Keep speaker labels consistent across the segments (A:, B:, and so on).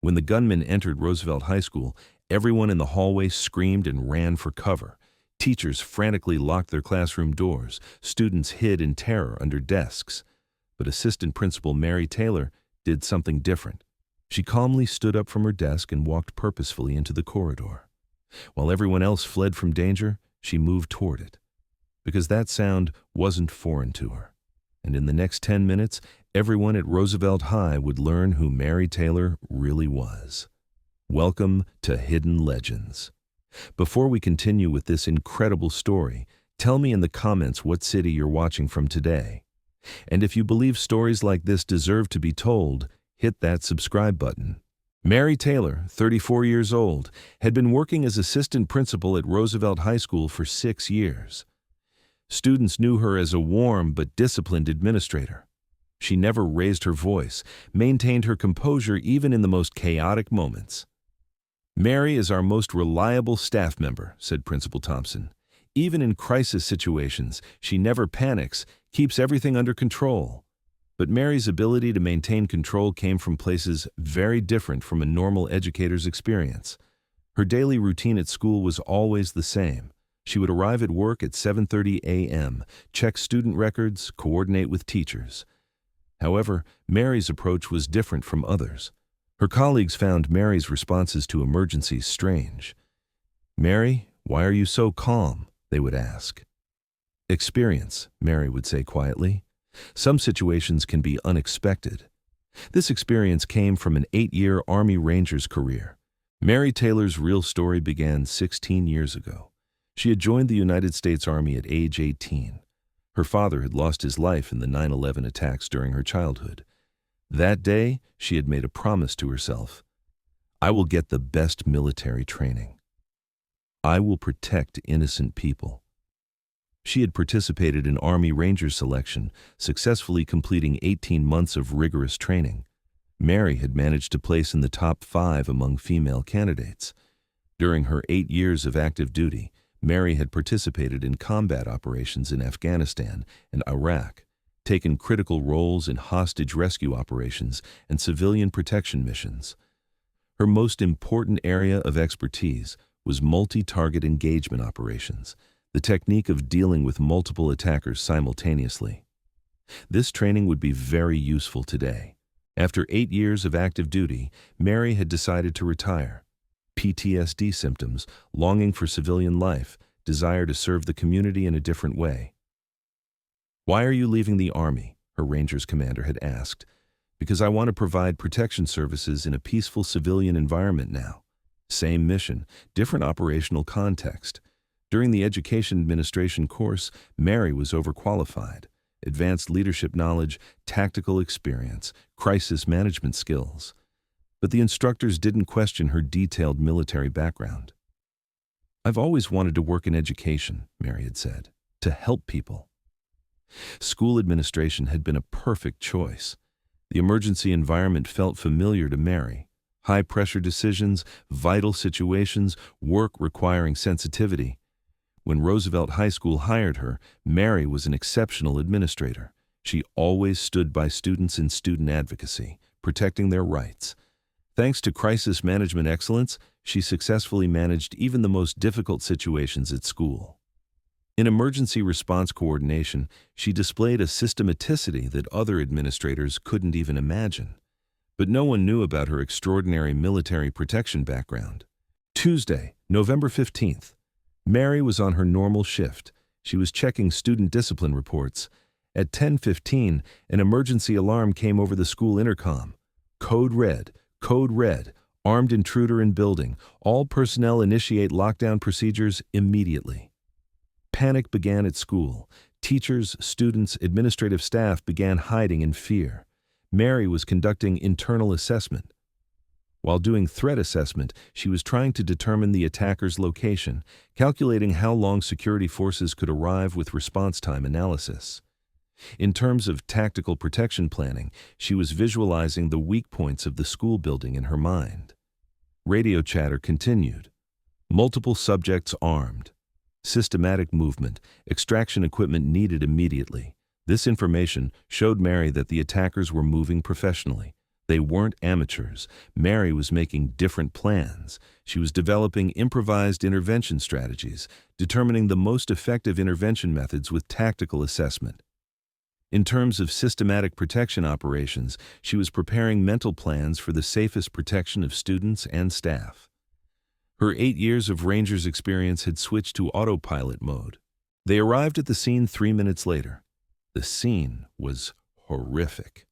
A: When the gunman entered Roosevelt High School, everyone in the hallway screamed and ran for cover. Teachers frantically locked their classroom doors. Students hid in terror under desks. But Assistant Principal Mary Taylor did something different. She calmly stood up from her desk and walked purposefully into the corridor. While everyone else fled from danger, she moved toward it. Because that sound wasn't foreign to her. And in the next 10 minutes, everyone at Roosevelt High would learn who Mary Taylor really was. Welcome to Hidden Legends. Before we continue with this incredible story, tell me in the comments what city you're watching from today. And if you believe stories like this deserve to be told, hit that subscribe button. Mary Taylor, 34 years old, had been working as assistant principal at Roosevelt High School for 6 years. Students knew her as a warm but disciplined administrator. She never raised her voice, maintained her composure even in the most chaotic moments. "Mary is our most reliable staff member," said Principal Thompson. "Even in crisis situations, she never panics, keeps everything under control." But Mary's ability to maintain control came from places very different from a normal educator's experience. Her daily routine at school was always the same. She would arrive at work at 7:30 a.m., check student records, coordinate with teachers. However, Mary's approach was different from others. Her colleagues found Mary's responses to emergencies strange. "Mary, why are you so calm?" they would ask. "Experience," Mary would say quietly. "Some situations can be unexpected." This experience came from an 8-year Army Rangers career. Mary Taylor's real story began 16 years ago. She had joined the United States Army at age 18. Her father had lost his life in the 9/11 attacks during her childhood. That day, she had made a promise to herself. "I will get the best military training. I will protect innocent people." She had participated in Army Rangers selection, successfully completing 18 months of rigorous training. Mary had managed to place in the top 5 among female candidates. During her 8 years of active duty, Mary had participated in combat operations in Afghanistan and Iraq, taken critical roles in hostage rescue operations and civilian protection missions. Her most important area of expertise was multi-target engagement operations, the technique of dealing with multiple attackers simultaneously. This training would be very useful today. After 8 years of active duty, Mary had decided to retire. PTSD symptoms, longing for civilian life, desire to serve the community in a different way. "Why are you leaving the Army?" her Rangers commander had asked. "Because I want to provide protection services in a peaceful civilian environment now." Same mission, different operational context. During the Education Administration course, Mary was overqualified. Advanced leadership knowledge, tactical experience, crisis management skills. But the instructors didn't question her detailed military background. "I've always wanted to work in education," Mary had said, "to help people." School administration had been a perfect choice. The emergency environment felt familiar to Mary. High-pressure decisions, vital situations, work requiring sensitivity. When Roosevelt High School hired her, Mary was an exceptional administrator. She always stood by students in student advocacy, protecting their rights. Thanks to crisis management excellence, she successfully managed even the most difficult situations at school. In emergency response coordination, she displayed a systematicity that other administrators couldn't even imagine. But no one knew about her extraordinary military protection background. Tuesday, November 15th. Mary was on her normal shift. She was checking student discipline reports. At 10:15, an emergency alarm came over the school intercom. Code red, armed intruder in building. All personnel initiate lockdown procedures immediately. Panic began at school. Teachers, students, administrative staff began hiding in fear. Mary was conducting internal assessment. While doing threat assessment, she was trying to determine the attacker's location, calculating how long security forces could arrive with response time analysis. In terms of tactical protection planning, she was visualizing the weak points of the school building in her mind. Radio chatter continued. Multiple subjects armed. Systematic movement, extraction equipment needed immediately. This information showed Mary that the attackers were moving professionally. They weren't amateurs. Mary was making different plans. She was developing improvised intervention strategies, determining the most effective intervention methods with tactical assessment. In terms of systematic protection operations, she was preparing mental plans for the safest protection of students and staff. Her 8 years of Rangers experience had switched to autopilot mode. They arrived at the scene 3 minutes later. The scene was horrific.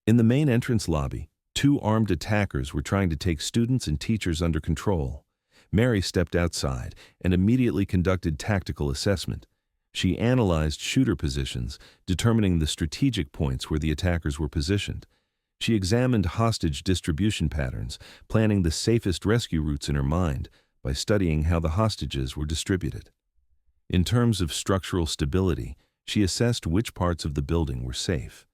A: In the main entrance lobby, 2 armed attackers were trying to take students and teachers under control. Mary stepped outside and immediately conducted tactical assessment. She analyzed shooter positions, determining the strategic points where the attackers were positioned. She examined hostage distribution patterns, planning the safest rescue routes in her mind by studying how the hostages were distributed. In terms of structural stability, she assessed which parts of the building were safe.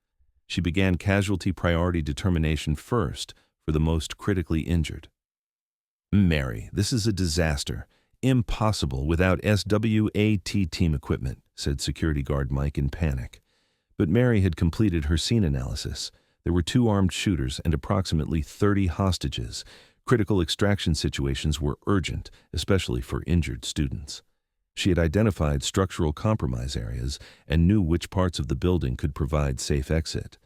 A: She began casualty priority determination first for the most critically injured. "Mary, this is a disaster. Impossible without SWAT team equipment," said security guard Mike in panic. But Mary had completed her scene analysis. There were 2 armed shooters and approximately 30 hostages. Critical extraction situations were urgent, especially for injured students. She had identified structural compromise areas and knew which parts of the building could provide safe exit.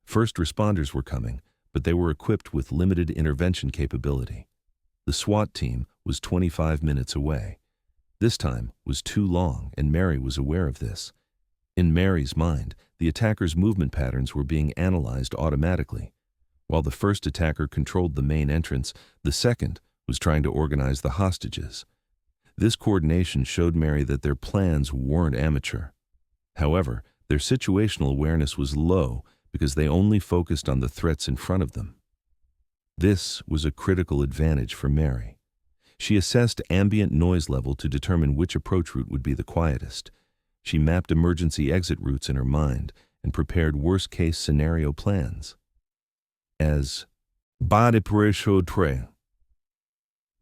A: First responders were coming, but they were equipped with limited intervention capability. The SWAT team was 25 minutes away. This time was too long, and Mary was aware of this. In Mary's mind, the attackers' movement patterns were being analyzed automatically. While the first attacker controlled the main entrance, the second was trying to organize the hostages. This coordination showed Mary that their plans weren't amateur. However, their situational awareness was low because they only focused on the threats in front of them. This was a critical advantage for Mary. She assessed ambient noise level to determine which approach route would be the quietest. She mapped emergency exit routes in her mind and prepared worst-case scenario plans. As bas de préchaud.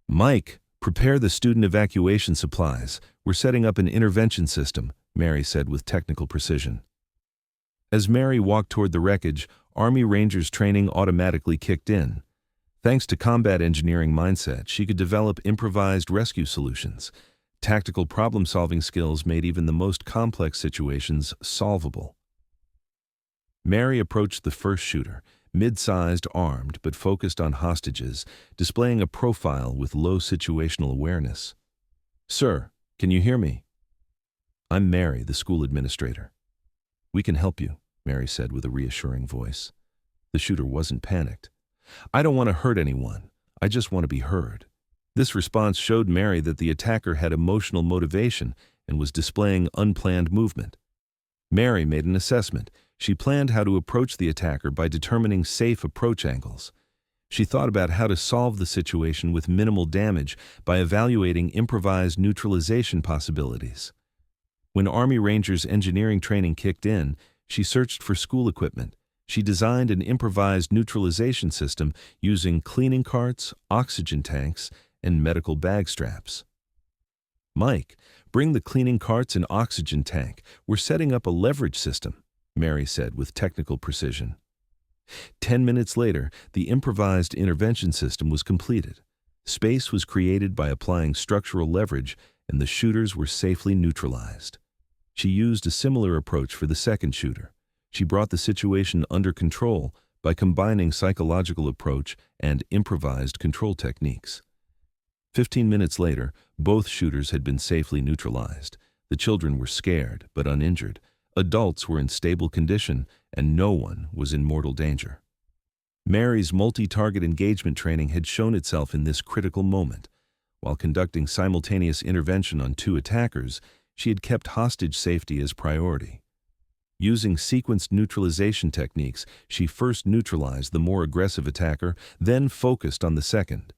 A: "Mike, prepare the student evacuation supplies. We're setting up an intervention system," Mary said with technical precision. As Mary walked toward the wreckage, Army Rangers training automatically kicked in. Thanks to combat engineering mindset, she could develop improvised rescue solutions. Tactical problem-solving skills made even the most complex situations solvable. Mary approached the first shooter, mid-sized, armed, but focused on hostages, displaying a profile with low situational awareness. "Sir, can you hear me?" "I'm Mary, the school administrator." "We can help you," Mary said with a reassuring voice. The shooter wasn't panicked. "I don't want to hurt anyone. I just want to be heard." This response showed Mary that the attacker had emotional motivation and was displaying unplanned movement. Mary made an assessment. She planned how to approach the attacker by determining safe approach angles. She thought about how to solve the situation with minimal damage by evaluating improvised neutralization possibilities. When Army Rangers engineering training kicked in, she searched for school equipment. She designed an improvised neutralization system using cleaning carts, oxygen tanks, and medical bag straps. "Mike, bring the cleaning carts and oxygen tank. We're setting up a leverage system," Mary said with technical precision. 10 minutes later, the improvised intervention system was completed. Space was created by applying structural leverage, and the shooters were safely neutralized. She used a similar approach for the second shooter. She brought the situation under control by combining psychological approach and improvised control techniques. 15 minutes later, both shooters had been safely neutralized. The children were scared but uninjured. Adults were in stable condition, and no one was in mortal danger. Mary's multi-target engagement training had shown itself in this critical moment. While conducting simultaneous intervention on 2 attackers, she had kept hostage safety as priority. Using sequenced neutralization techniques, she first neutralized the more aggressive attacker, then focused on the second.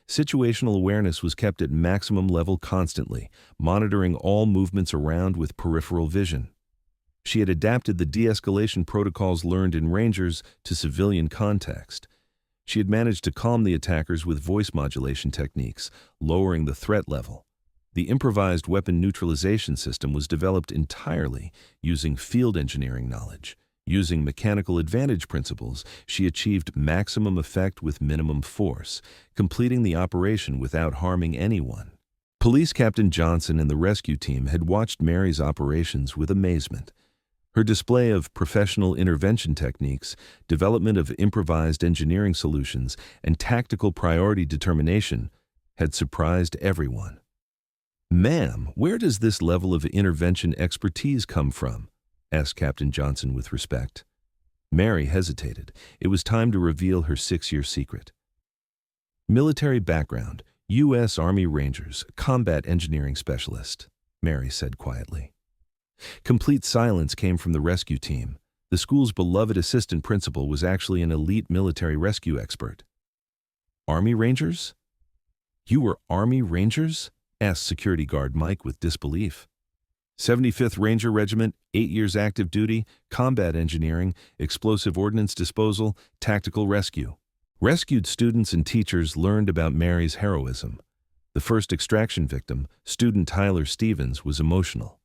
A: Situational awareness was kept at maximum level constantly, monitoring all movements around with peripheral vision. She had adapted the de-escalation protocols learned in Rangers to civilian context. She had managed to calm the attackers with voice modulation techniques, lowering the threat level. The improvised weapon neutralization system was developed entirely using field engineering knowledge. Using mechanical advantage principles, she achieved maximum effect with minimum force, completing the operation without harming anyone. Police Captain Johnson and the rescue team had watched Mary's operations with amazement. Her display of professional intervention techniques, development of improvised engineering solutions, and tactical priority determination had surprised everyone. "Ma'am, where does this level of intervention expertise come from?" asked Captain Johnson with respect. Mary hesitated. It was time to reveal her 6-year secret. "Military background, U.S. Army Rangers, combat engineering specialist," Mary said quietly. Complete silence came from the rescue team. The school's beloved assistant principal was actually an elite military rescue expert. "Army Rangers? You were Army Rangers?" asked security guard Mike with disbelief. 75th Ranger Regiment, 8 years active duty, combat engineering, explosive ordnance disposal, tactical rescue. Rescued students and teachers learned about Mary's heroism. The first extraction victim, student Tyler Stevens, was emotional.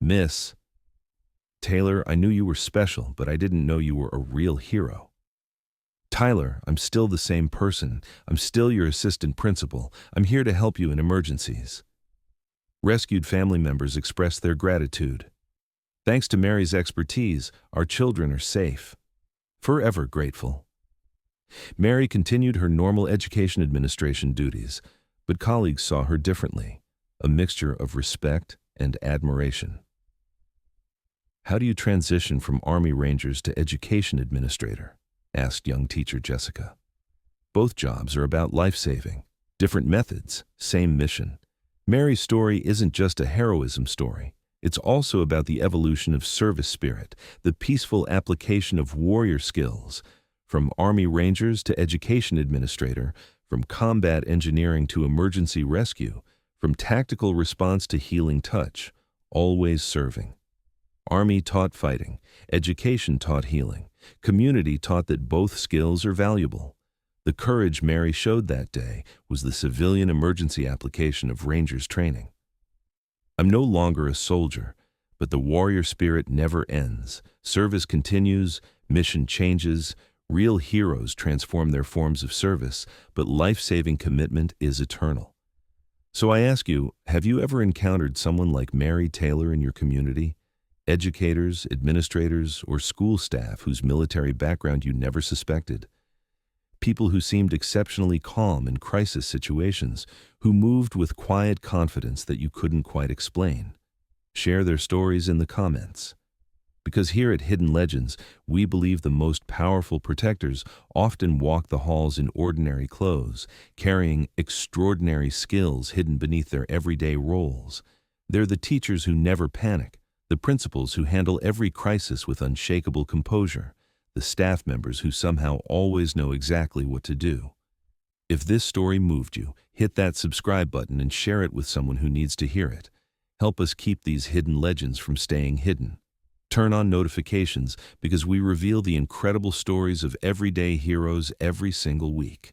A: "Miss Taylor, I knew you were special, but I didn't know you were a real hero." "Tyler, I'm still the same person. I'm still your assistant principal. I'm here to help you in emergencies." Rescued family members expressed their gratitude. "Thanks to Mary's expertise, our children are safe. Forever grateful." Mary continued her normal education administration duties, but colleagues saw her differently, a mixture of respect and admiration. "How do you transition from Army Rangers to education administrator?" asked young teacher Jessica. "Both jobs are about life-saving. Different methods, same mission." Mary's story isn't just a heroism story. It's also about the evolution of service spirit, the peaceful application of warrior skills, from Army Rangers to education administrator, from combat engineering to emergency rescue, from tactical response to healing touch, always serving. Army taught fighting, education taught healing, community taught that both skills are valuable. The courage Mary showed that day was the civilian emergency application of Rangers training. "I'm no longer a soldier, but the warrior spirit never ends. Service continues, mission changes, real heroes transform their forms of service, but life-saving commitment is eternal." So I ask you, have you ever encountered someone like Mary Taylor in your community? Educators, administrators, or school staff whose military background you never suspected? People who seemed exceptionally calm in crisis situations, who moved with quiet confidence that you couldn't quite explain. Share their stories in the comments. Because here at Hidden Legends, we believe the most powerful protectors often walk the halls in ordinary clothes, carrying extraordinary skills hidden beneath their everyday roles. They're the teachers who never panic, the principals who handle every crisis with unshakable composure, the staff members who somehow always know exactly what to do. If this story moved you, hit that subscribe button and share it with someone who needs to hear it. Help us keep these hidden legends from staying hidden. Turn on notifications because we reveal the incredible stories of everyday heroes every single week.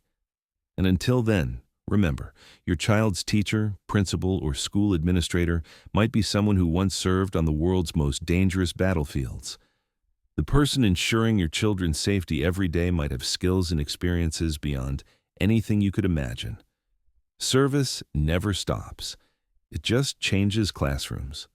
A: And until then, remember, your child's teacher, principal, or school administrator might be someone who once served on the world's most dangerous battlefields. The person ensuring your children's safety every day might have skills and experiences beyond anything you could imagine. Service never stops. It just changes classrooms.